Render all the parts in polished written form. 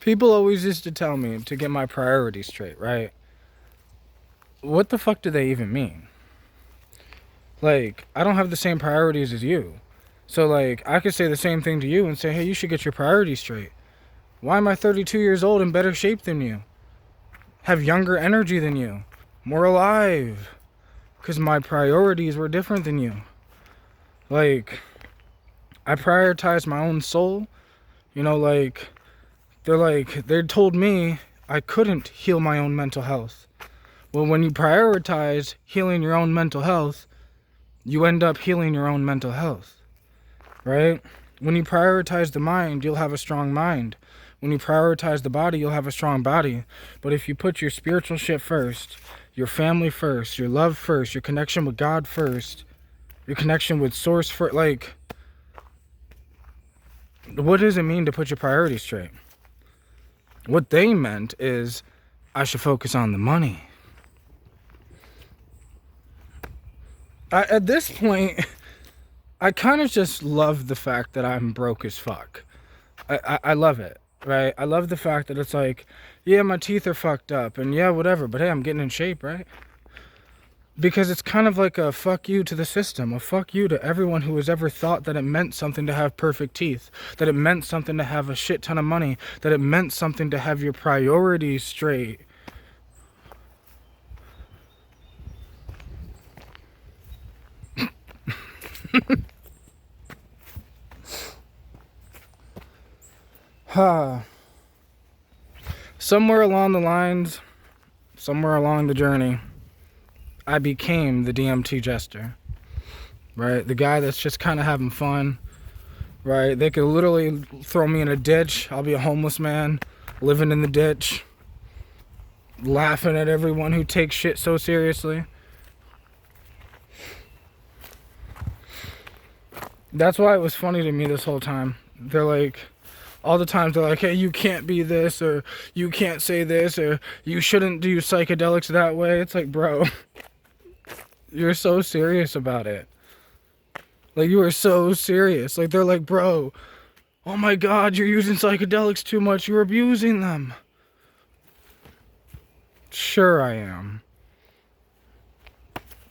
People always used to tell me to get my priorities straight, right? What the fuck do they even mean? Like, I don't have the same priorities as you. So, like, I could say the same thing to you and say, hey, you should get your priorities straight. Why am I 32 years old in better shape than you? Have younger energy than you? More alive? Because my priorities were different than you. Like, I prioritized my own soul. You know, like, they told me I couldn't heal my own mental health. Well, when you prioritize healing your own mental health, you end up healing your own mental health, right? When you prioritize the mind, you'll have a strong mind. When you prioritize the body, you'll have a strong body. But if you put your spiritual shit first, your family first, your love first, your connection with God first, your connection with Source first, like, what does it mean to put your priorities straight? What they meant is I should focus on the money. At this point, I kind of just love the fact that I'm broke as fuck. I love it, right? I love the fact that it's like, yeah, my teeth are fucked up, and yeah, whatever, but hey, I'm getting in shape, right? Because it's kind of like a fuck you to the system, a fuck you to everyone who has ever thought that it meant something to have perfect teeth, that it meant something to have a shit ton of money, that it meant something to have your priorities straight. Somewhere along the lines, somewhere along the journey, I became the DMT jester, right? The guy that's just kind of having fun, right? They could literally throw me in a ditch. I'll be a homeless man living in the ditch, laughing at everyone who takes shit so seriously. That's why it was funny to me this whole time. They're like, all the times they're like, hey, you can't be this, or you can't say this, or you shouldn't do psychedelics that way. It's like, bro, you're so serious about it. Like, you are so serious. Like, they're like, bro, oh my God, you're using psychedelics too much. You're abusing them. Sure I am.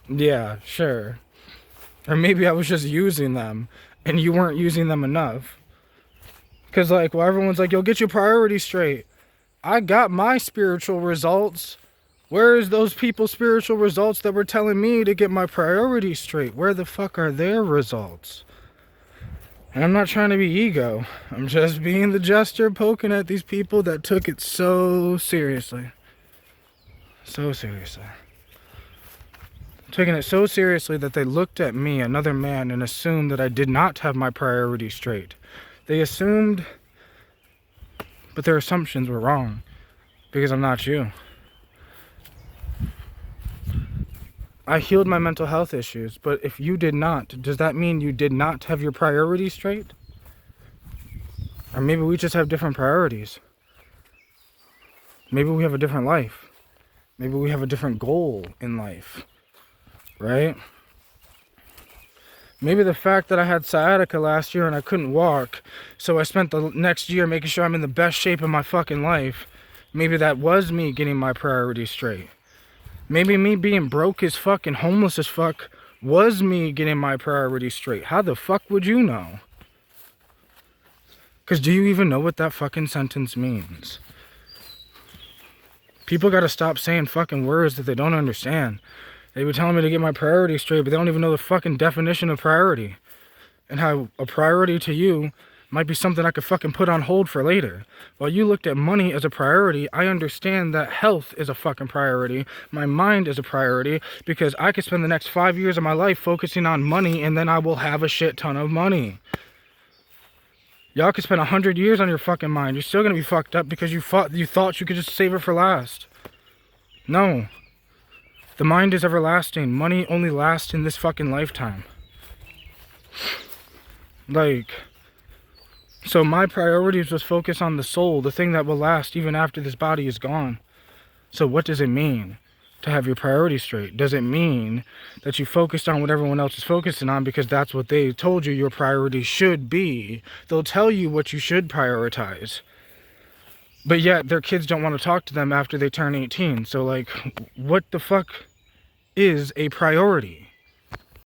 Yeah, sure. Or maybe I was just using them and you weren't using them enough. Because, like, well, everyone's like, yo, get your priorities straight. I got my spiritual results. Where is those people's spiritual results that were telling me to get my priorities straight? Where the fuck are their results? And I'm not trying to be ego. I'm just being the jester poking at these people that took it so seriously. So seriously. Taking it so seriously that they looked at me, another man, and assumed that I did not have my priorities straight. They assumed, but their assumptions were wrong, because I'm not you. I healed my mental health issues, but if you did not, does that mean you did not have your priorities straight? Or maybe we just have different priorities. Maybe we have a different life. Maybe we have a different goal in life. Right? Maybe the fact that I had sciatica last year and I couldn't walk, so I spent the next year making sure I'm in the best shape of my fucking life. Maybe that was me getting my priorities straight. Maybe me being broke as fuck and homeless as fuck was me getting my priorities straight. How the fuck would you know? Because do you even know what that fucking sentence means? People gotta stop saying fucking words that they don't understand. They were telling me to get my priorities straight, but they don't even know the fucking definition of priority. And how a priority to you might be something I could fucking put on hold for later. While you looked at money as a priority, I understand that health is a fucking priority. My mind is a priority, because I could spend the next 5 years of my life focusing on money, and then I will have a shit ton of money. Y'all could spend 100 years on your fucking mind. You're still gonna be fucked up because you thought you could just save it for last. No. The mind is everlasting. Money only lasts in this fucking lifetime. Like, so my priorities was focus on the soul, the thing that will last even after this body is gone. So what does it mean to have your priorities straight? Does it mean that you focused on what everyone else is focusing on because that's what they told you your priorities should be? They'll tell you what you should prioritize. but yet their kids don't want to talk to them after they turn 18. So like, what the fuck is a priority?